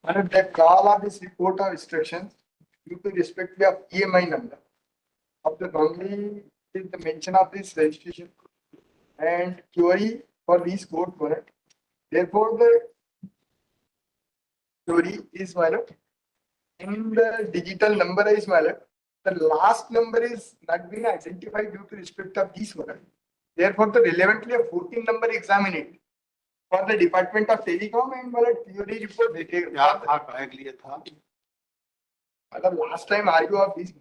And the call of this report of instructions due to respect of EMI number of the normally is the mention of this registration and query for these code correct. Therefore, the query is valid and the digital number is valid. The last number is not being identified due to respect of these one. Therefore, the relevantly a 14 number examined for the Department of Telecom and valid theory report. Last time RU of these,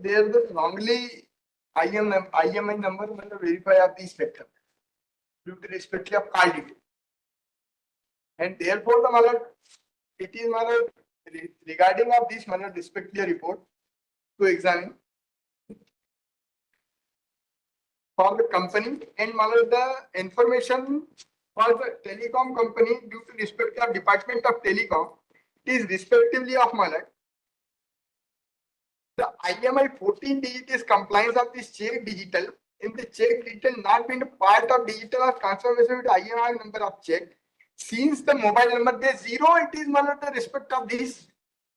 there the wrongly IMI number verify of these spectrum due to respect of call detail. And therefore, the malad, it is malad regarding of this malad respectfully report to examine for the company and malad the information for the telecom company due to respect of Department of Telecom. It is respectively of malad. The IMI 14 digit is compliance of this check digital. In the check digital not being part of digital or transformation with IMI number of check. Since the mobile number there zero, it is not the respect of this.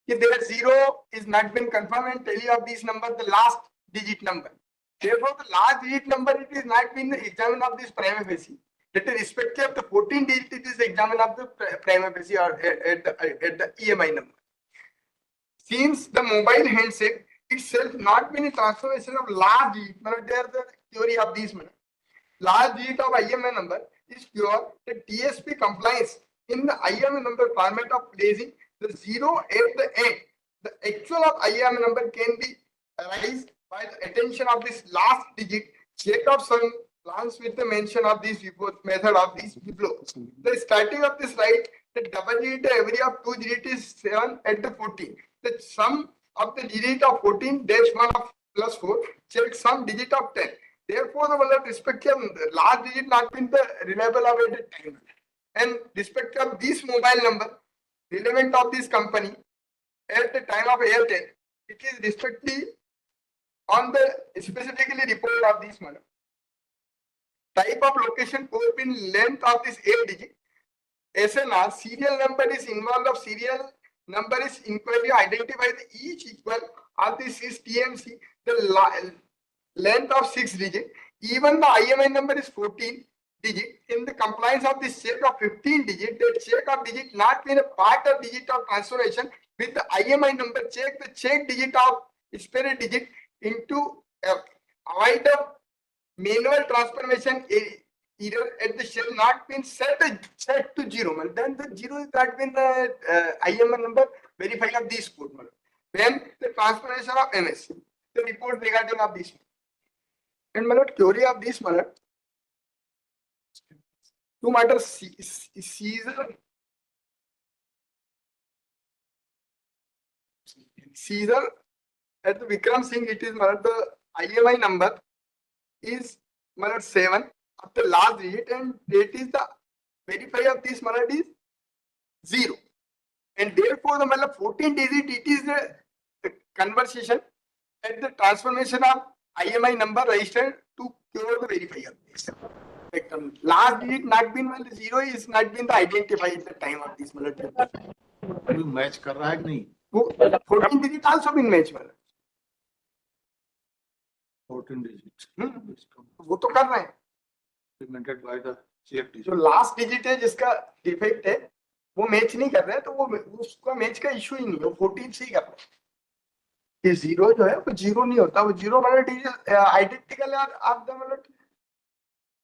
If there zero is not been confirmed and tell you of this number, the last digit number. Therefore, the last digit number it is not been the examine of this prima facie. That is respective of the 14 digit, it is examine of the prima facie or at the EMI number. Since the mobile handset itself not been a transformation of last digit, there the theory of these last digit of IMI number is pure. The TSP compliance in the IMI number format of placing the zero at the end. The actual of IMI number can be arised by the attention of this last digit. Check of some plans with the mention of this method of this below. The starting of this right, the double digit every of 2 digit is 7 at the 14. The sum of the digit of 14 dash 1 of plus 4 check some digit of 10. Therefore, the respective last digit not been the reliable of at the time. And respect of this mobile number relevant of this company at the time of Airtel, it is respectively on the specifically report of this model. Type of location code pin length of this 8 digit. SNR serial number is involved of serial number is inquiry identify the each equal of this is TMC the length of 6 digit. Even the IMI number is 14 digit. In the compliance of this check of 15 digit, the check of digit not been a part of digit of transformation with the IMI number check the check digit of spirit digit into avoid the manual transformation error at the shell not been set to 0. Then the 0 is not been the IMI number verify of this code. When the transformation of MS, the report regarding of this. And my theory of this matter to matter Caesar at the Vikram Singh, it is the IMI number is 7 of the last digit and that is the verify of this is 0. And therefore the 14 digit it is the conversation at the transformation of IMI number registered to cure the verify of this. Last digit not been 0 is not been the identified at the time of this match कर रहा है कि नहीं? 14 digit also been match 14 digits. वो तो कर रहे हैं. Implemented by the CFD. जो लास्ट डिजिट है जिसका डिफेक्ट है वो मैच नहीं कर रहे हैं तो वो उसका मैच का इशू ही नहीं है. वो 14 से ही कर रहा है. ये जीरो जो है वो जीरो नहीं होता. वो जीरो वाला डिजिट आइडेंटिकल आप द मतलब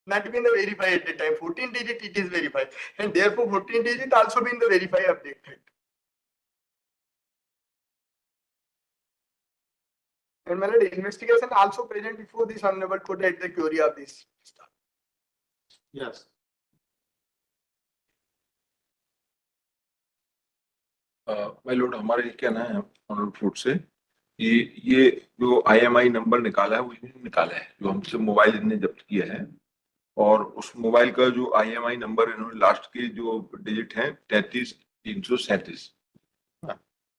not been the verify at the time. 14 digit it is verified and therefore 14 digit also been the verify updated. And my investigation also present before this honorable court at the query of this. Yes. My Lord, हमारा ये कहना है honourable court से ये जो IMI number निकाला है वो इन्होंने निकाला है जो हमसे मोबाइल इन्होंने जब्त किया है और उस मोबाइल का जो IMI नंबर इन्होंने लास्ट के जो डिजिट हैं 33,337.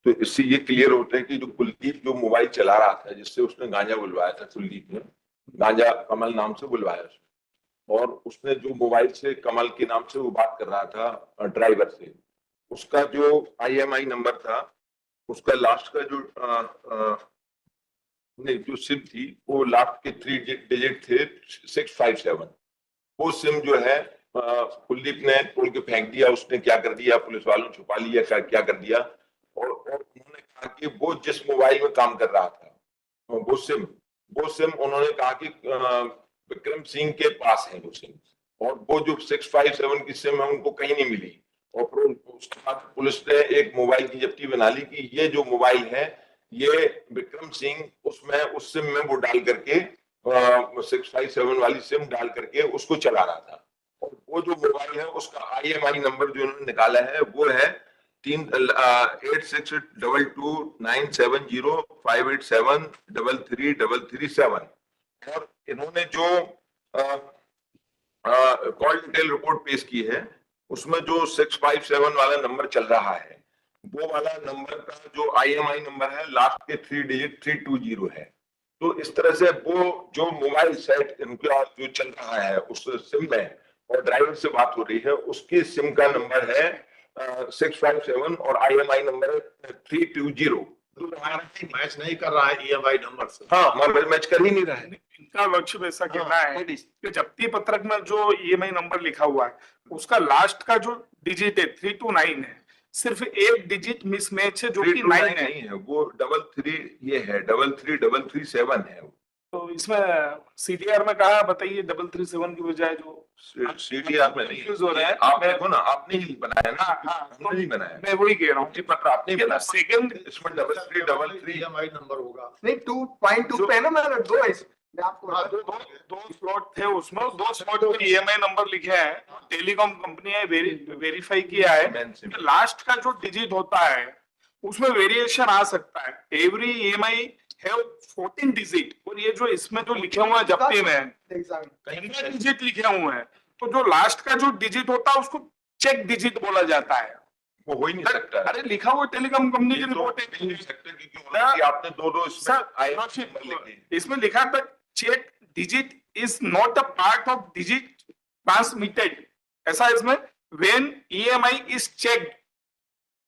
तो इससे ये क्लियर होता है कि जो कुलदीप जो मोबाइल चला रहा था जिससे उसने गांजा बुलवाया था, कुलदीप ने गांजा कमल नाम से बुलवाया उसने और उसने जो मोबाइल से कमल के नाम से वो बात कर रहा था ड्राइवर से उसका जो IMI नंबर था, उसका लास्ट का जो नहीं, जो सिम थी वो लास्ट के 3 डिजिट थे 657। वो सिम जो है कुलदीप ने तोड़ के फेंक दिया। उसने क्या कर दिया, पुलिस वालों ने छुपा लिया, क्या कर दिया। और उन्होंने कहा कि वो जिस मोबाइल में काम कर रहा था, वो सिम उन्होंने कहा कि विक्रम सिंह के पास है वो सिम, और वो जो 657 की सिम है उनको कहीं नहीं मिली। और फिर उसके बाद पुलिस ने एक मोबाइल की जब्ती बना ली कि ये जो मोबाइल है ये विक्रम सिंह उसमें उस सिम में वो डाल करके 657 वाली सिम डाल करके उसको चला रहा था। और वो जो मोबाइल है उसका IMI नंबर जो उन्होंने निकाला है वो है 8622970587333337। और इन्होंने जो कॉल डिटेल रिपोर्ट पेश की है उसमें जो 657 वाला नंबर चल रहा है, वो वाला नंबर का जो IMI नंबर है लास्ट के 3 डिजिट 320 है। तो इस तरह से वो जो मोबाइल सेट इनका जो चल रहा है उस सिम में, और ड्राइवर से बात हो रही है, उसके सिम का नंबर है 657 और IMI नंबर है 320। मैच नहीं कर रहा है EMI नंबर से। हाँ, हमारा मैच कर ही नहीं रहा है। इनका लक्ष्य ऐसा कहना है कि जब्ती पत्रक में जो EMI नंबर लिखा हुआ है उसका लास्ट का जो डिजिट है 329 है, सिर्फ एक डिजिट मिसमैच है जो कि 9 है। नहीं है, वो 33 ये है, 33337 है। तो इसमें CDR में कहा बताइए 337 की बजाय जो CDR में नहीं Confuse हो रहा है। आप देखो ना, आपने ही बनाया ना, हमने नहीं बनाया। मैं वही कह रहा हूँ ये पत्र आपने ही बनाया। सेकंड इसमें 3333 EMI नंबर होगा। नहीं 2.2 पे है ना, मतलब दो है इसमें। मैं आपको हाँ, बता दूं। दो स्लॉट थे उसमें, दो स्लॉट पे EMI नंबर लिखे हैं। टेलीकॉम कंपनी है वेरीफाई किया है। लास्ट का जो डिजिट होता है उसमें वेरिएशन आ सकता है। एवरी EMI हैव 14 डिजिट, और ये जो इसमें जो लिखे हुए हैं जब्ती में एग्जाम डिजिट लिखे हुए हैं, तो जो लास्ट का जो डिजिट होता है उसको चेक डिजिट बोला जाता है। वो हो ही नहीं सकता। अरे लिखा हुआ टेलीकॉम कंपनी की रिपोर्ट है। नहीं हो सकता क्योंकि आपने दो इसमें IMI नंबर लिखे। इसमें लिखा था check digit is not a part of digit transmitted, ऐसा इसमें व्हेन EMI इज चेक,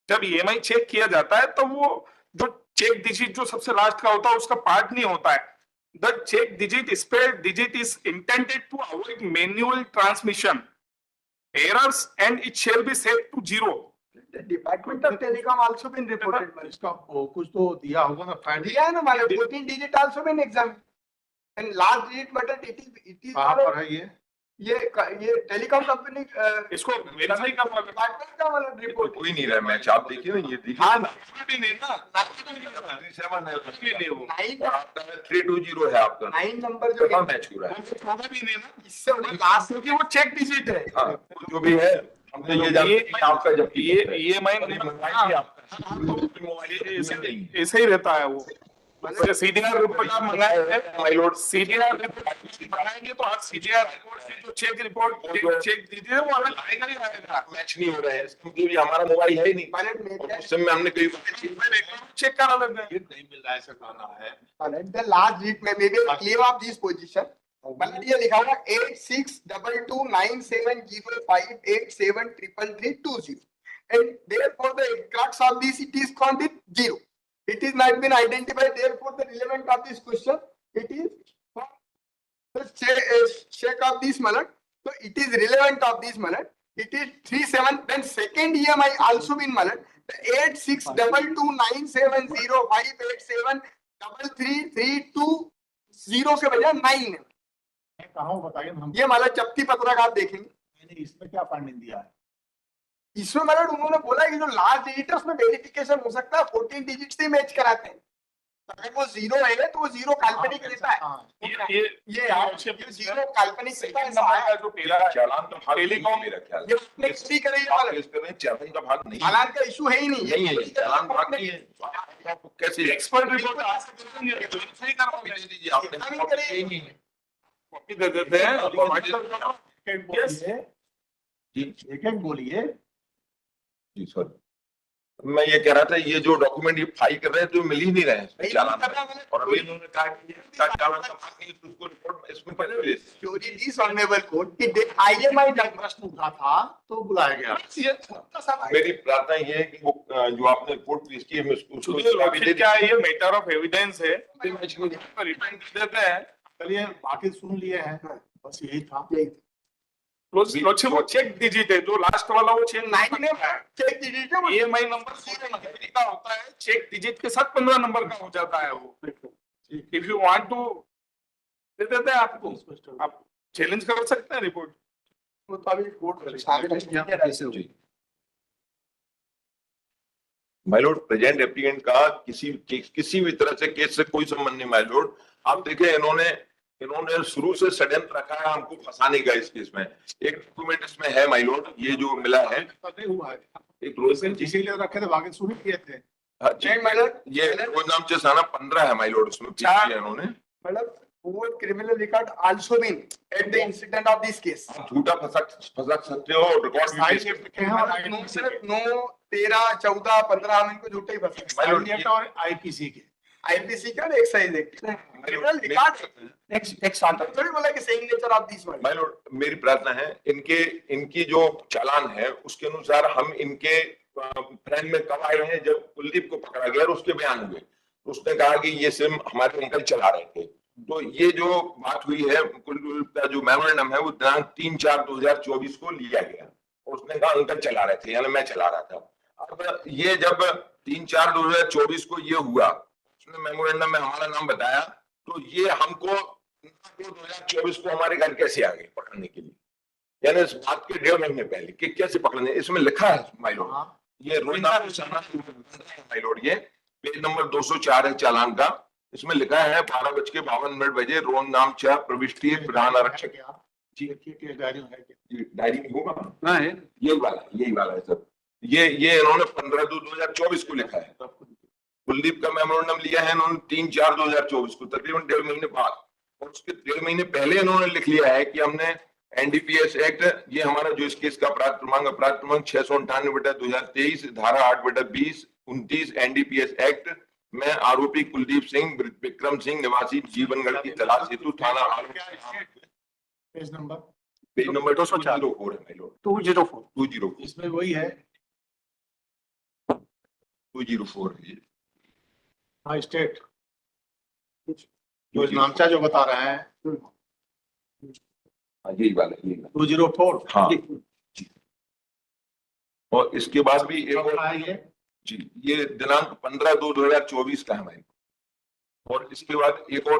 जब EMI चेक किया जाता है तो वो जो चेक डिजिट जो सबसे लास्ट का होता है उसका पार्ट नहीं होता है। The check digit spare digit is intended to avoid manual transmission errors and it shall be set to 0। The Department of Telecom also been reported. मतलब इसका कुछ तो दिया होगा ना फाइंड। दिया है ना, मतलब 14 digit also been examined. And last digit मतलब it is कहाँ पर है ये? ये टेलीकॉम कंपनी इसको वेरीफाई करना डिपार्टमेंट का मतलब रिपोर्ट। कोई नहीं रहा मैच, आप देखिए ना, ये देखिए। हाँ भी नहीं ना, 37 है, भी नहीं वो 320 है आपका। 9 नंबर जो कहाँ मैच हो रहा है? होगा भी नहीं ना, इससे लास्ट क्योंकि वो चेक डिजिट है। हाँ, जो भी है हमने ये जानते हैं कि आपका जब ये EMI ऐसे ही रहता है वो। CDR रिपोर्ट आप मंगाएंगे, CDR रिपोर्ट मंगाएंगे तो आप CDR रिपोर्ट से जो चेक रिपोर्ट चेक दीजिए वो अलग आएगा ही आएगा। मैच नहीं हो रहा है क्योंकि ये हमारा मोबाइल है ही नहीं। और उस समय हमने कई चेक करा लेते हैं। ये नहीं मिल रहा है, ऐसा कहना है। the last digit में maybe clear of this position मतलब ये लिखा हुआ 8622970587333320 and therefore the crux of this it is called it 0. It is not been identified, therefore the relevant of this question it is the check of this malad, so it is relevant of this malad, it is 37. Then second EMI also been malad, the 8622970587333320 के बजाय 9 है। कहाँ बताइए हम। ये मतलब जब्ती पत्रक आप देखेंगे, मैंने इसमें क्या फाइंडिंग दिया है? इसमें मतलब उन्होंने बोला कि जो लास्ट डिजिट है उसमें वेरिफिकेशन हो सकता है 14 डिजिट से मैच कराते हैं। अगर वो 0 है तो वो 0 काल्पनिक रहता है। ये 0 काल्पनिक रहता है। का जो चालान का भाग टेलीकॉम मेरा ख्याल ये अपने किसी करे ये वाला चालान का भाग नहीं है। चालान का इशू है ही नहीं। नहीं है, चालान भाग नहीं है। आपको कैसे एक्सपर्ट रिपोर्ट आ सकते हैं, वेरीफाई करवा दीजिए आपने ही नहीं है। कॉपी दे देते हैं। एक एक बोलिए। जी सॉरी, मैं ये कह रहा था, ये जो डॉक्यूमेंट ये फाइल कर रहे हैं तो मिल ही नहीं रहे हैं चालान में। मैंने और अभी इन्होंने कहा कि ये चालान का भाग नहीं है, तो उसको रिपोर्ट इसमें पहले भेज। securities honorable court कि IMI प्रश्न उठा था तो बुलाया गया। मेरी प्रार्थना ये है कि वो जो आपने रिपोर्ट पेश की है उसको लॉर्डशिप क्या है, ये मैटर ऑफ एविडेंस है, रिटर्न देते हैं। चलिए बाकी सुन लिए हैं, बस यही था। लॉर्डशिप वो चेक डिजिट है, जो लास्ट वाला वो चेक चेक डिजिट है, EMI नंबर 16 का होता है, चेक डिजिट के साथ 15 नंबर का हो जाता है वो। इफ यू वांट टू दे देते हैं आपको, आप चैलेंज कर सकते हैं रिपोर्ट। वो तो अभी कोर्ट जी। माय लॉर्ड, प्रेजेंट एप्लीकेंट का किसी भी तरह से केस से कोई संबंध नहीं माय लॉर्ड। आप देखें, इन्होंने शुरू से षड्यंत्र रखा है हमको फंसाने का इस केस में। एक डॉक्यूमेंट इसमें है माय लॉर्ड, ये जो मिला है नहीं हुआ है, एक रोज इसीलिए रखे थे, बाकी सुन किए थे। ये नाम से साना 15 है माय लॉर्ड, उसमें पेश किया है इन्होंने। मतलब full criminal record also been at the incident of this case. झूठा फंसा सकते हो, रिकॉर्ड साइड में लिखे हैं और मतलब सिर्फ 9, 13, 14, 15 हम इनको झूठे ही बता माय लॉर्ड, IPC और IPC के IPC का एक्साइज एक्ट क्रिमिनल रिकॉर्ड थोड़ी बोला कि same nature of this one. My Lord, मेरी प्रार्थना है इनकी जो चालान है उसके अनुसार हम इनके फ्रेंड में कब आए हैं, जब कुलदीप को पकड़ा गया और उसके बयान हुए, उसने कहा कि ये सिम हमारे अंकल चला रहे थे। तो ये जो बात हुई है, कुलदीप का जो मेमोरेंडम है वो दिनांक 3/4/2024 को लिया गया और उसने कहा अंकल चला रहे थे, यानी मैं चला रहा था। अब ये जब 3/4/2024 को ये हुआ, उसने मेमोरेंडम में हमारा नाम बताया, तो ये हमको 2024 को हमारे घर कैसे आ गए पकड़ने के लिए, यानी इस बात के 1.5 महीने पहले कि कैसे पकड़ने, इसमें लिखा है माय लॉर्ड। ये माय लॉर्ड, ये पेज नंबर 204 है चालान का, इसमें लिखा है 12:52 बजे रोन नाम चा प्रविष्टि प्रधान आरक्षक। जी के डायरी है क्या? डायरी में होगा, यही वाला है सर। ये इन्होंने 15/2/2024 को लिखा है। कुलदीप का मेमोरेंडम लिया है इन्होंने 3/4/2024 को, तकरीबन 1.5 महीने बाद, और उसके 1.5 महीने पहले इन्होंने लिख लिया है कि हमने NDPS एक्ट, ये हमारा जो इस केस का अपराध क्रमांक 698/2023 धारा 8/20 29 NDPS एक्ट में आरोपी कुलदीप सिंह विक्रम सिंह निवासी जीवनगढ़ की तलाश हेतु थाना पेज नंबर 204 है 204 इसमें वही है। 204 है ये। हाँ, स्टेट जो नामचा जो बता रहे हैं हाँ, यही वाला 204। हाँ जी। और इसके बाद भी एक और है ये जी, ये दिनांक 15/2/2024 का है हमारे। और इसके बाद एक और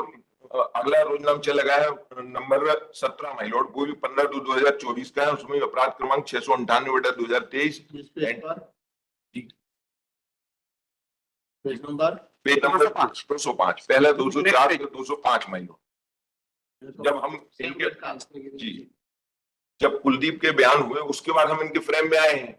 अगला रोजनाम चला गया है नंबर 17 माय लॉर्ड, वो भी 15/2/2024 का है, उसमें अपराध क्रमांक 698/2023 पेज नंबर 205, पहला 204 फिर 205 माय लॉर्ड। जब हम इनके जी जब कुलदीप के बयान हुए उसके बाद हम इनके फ्रेम में आए हैं,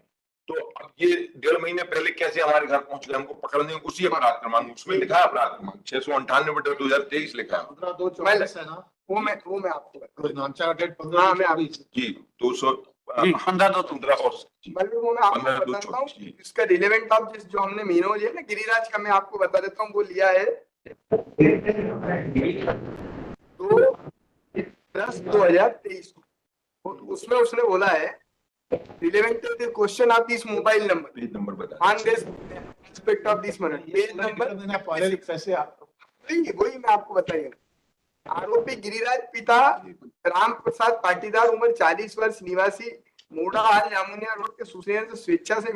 तो अब ये 1.5 महीने पहले कैसे हमारे घर पहुंच गए हमको पकड़ने, उसी अपराध क्रमांक उसमें लिखा है अपराध क्रमांक 698/2023 लिखा है। 15/2/24 है ना, वो मैं आपको नामचा का डेट हाँ, मैं 15/2/24 जी 215 और जी मतलब वो मैं आपको 15/2/24 बताता हूँ जी। इसका रिलेवेंट ऑफ जिस जो हमने मीनो लिया ना गिरिराज का, मैं आपको बता देता हूँ वो लिया है 2/10/2023 को। उसमें उसने बोला है relevant to the question of this mobile number page number बता on this aspect of this matter page number पहले कैसे वही मैं आपको बताइए। आरोपी गिरिराज पिता राम प्रसाद पाटीदार उम्र 40 वर्ष निवासी मोड़ाहाल जामुनिया रोड के सुसेन से स्वेच्छा से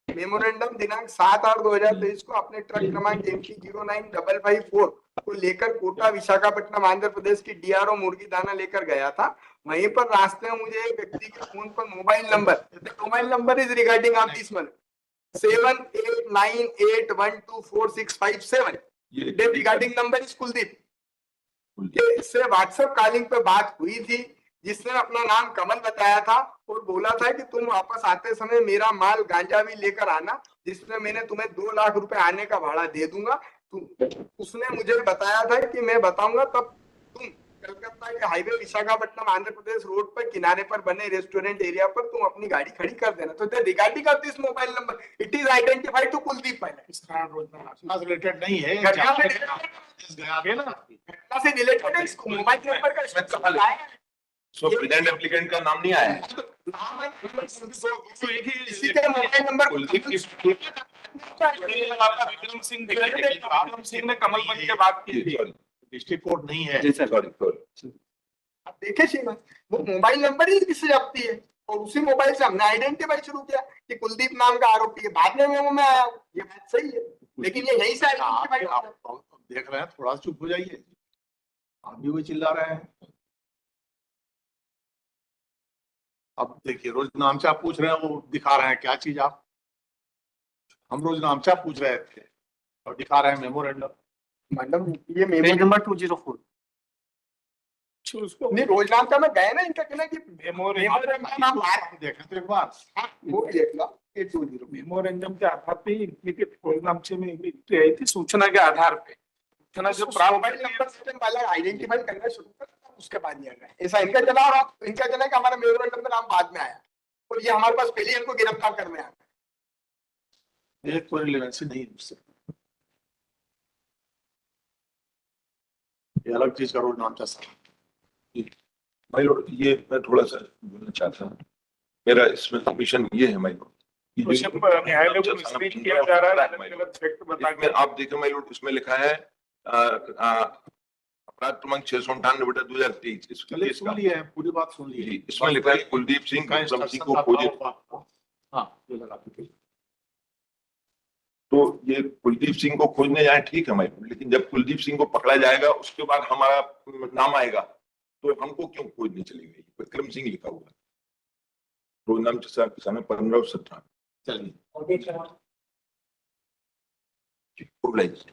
मेमोरेंडम दिनांक 7/8/2023 को अपने ट्रक क्रमांक MT 09554 को लेकर कोटा विशाखापट्टनम आंध्र प्रदेश की DRO मुर्गी दाना लेकर गया था। वहीं पर रास्ते में मुझे एक व्यक्ति के फोन पर mobile number is regarding of this मन 7898124657 रिगार्डिंग नंबर इज कुलदीप। इससे व्हाट्सएप कॉलिंग पे बात हुई थी, जिसने अपना नाम कमल बताया था और बोला था कि तुम वापस आते समय मेरा माल गांजा भी लेकर आना, जिसमें मैंने तुम्हें 2 लाख रुपए आने का भाड़ा दे दूंगा। उसने मुझे बताया था कि मैं बताऊंगा तब तुम कलकत्ता के हाईवे विशाखापट्टनम आंध्र प्रदेश रोड पर किनारे पर बने रेस्टोरेंट एरिया पर तुम अपनी गाड़ी खड़ी कर देना। तो regarding of this mobile number it is identified to Kuldeep पहले। इसका रोजगार रिलेटेड नहीं है। घटना से गया है ना, घटना से रिलेटेड है, इसको मोबाइल नंबर का इसमें कहाँ लिखा है? सो प्रेजेंट एप्लीकेंट का नाम नहीं आया है। किसी के मोबाइल नंबर कुलदीप की विक्रम सिंह ने कमल पंत के बात की थी। डिस्ट्रिक्ट कोर्ट नहीं है। सॉरी आप देखे श्रीमान, वो मोबाइल नंबर ही किससे जब्ती है और उसी मोबाइल से हमने आइडेंटिफाई शुरू किया कि कुलदीप नाम का आरोपी है। बाद में मेमो में आया, ये बात सही है, लेकिन ये यहीं से आइडेंटिफाई आप देख रहे हैं, थोड़ा चुप हो जाइए, आप भी वही चिल्ला रहे हैं। अब देखिए, रोज नामचा पूछ रहे हैं, वो दिखा रहे हैं क्या चीज आप। हम रोज नामचा पूछ रहे थे और दिखा रहे हैं मेमोरेंडम। मैडम ये मेमो नंबर 204 उसको नहीं, रोज नाम का मैं गए ना, इनका कहना कि मेमोरेंडम नाम बाहर देखें तो एक बार वो भी देख लो 820 मेमोरेंडम के आधार पे नामचे में एंट्री आई थी, सूचना के आधार पे। सूचना जो प्राप्त मोबाइल नंबर सिस्टम वाला आइडेंटिफाई करना शुरू कर, उसके बाद दिया गया ऐसा इनका चला। और इनका चला कि हमारा मेमोरेंडम में नाम बाद में आया और ये हमारे पास पहले इनको गिरफ्तार करने आया। ये कोई रिलेवेंसी नहीं है उससे, ये अलग चीज का रोज नामचा सर। माय लॉर्ड, ये मैं थोड़ा सा बोलना चाहता हूँ। मेरा इसमें सबमिशन ये है माय लॉर्ड, न्यायालय को मिसलीड किया जा रहा है, गलत फैक्ट बता इसमें आप देखें माय लॉर्ड, इसमें लिखा है अपराध क्रमांक 698/2023 इस चलिए केस का। सुन लिए, पूरी बात सुन ली। जी, इसमें लिखा है कुलदीप सिंह विक्रम सिंह को खोजे। हाँ, ये लगा दीजिए। तो ये कुलदीप सिंह को खोजने जाए ठीक है माय लॉर्ड, लेकिन जब कुलदीप सिंह को पकड़ा जाएगा उसके बाद हमारा नाम आएगा तो हमको क्यों खोजने चली गई? विक्रम सिंह लिखा हुआ है, रोज नाम समय 15/17। चलिए गुड नाइट।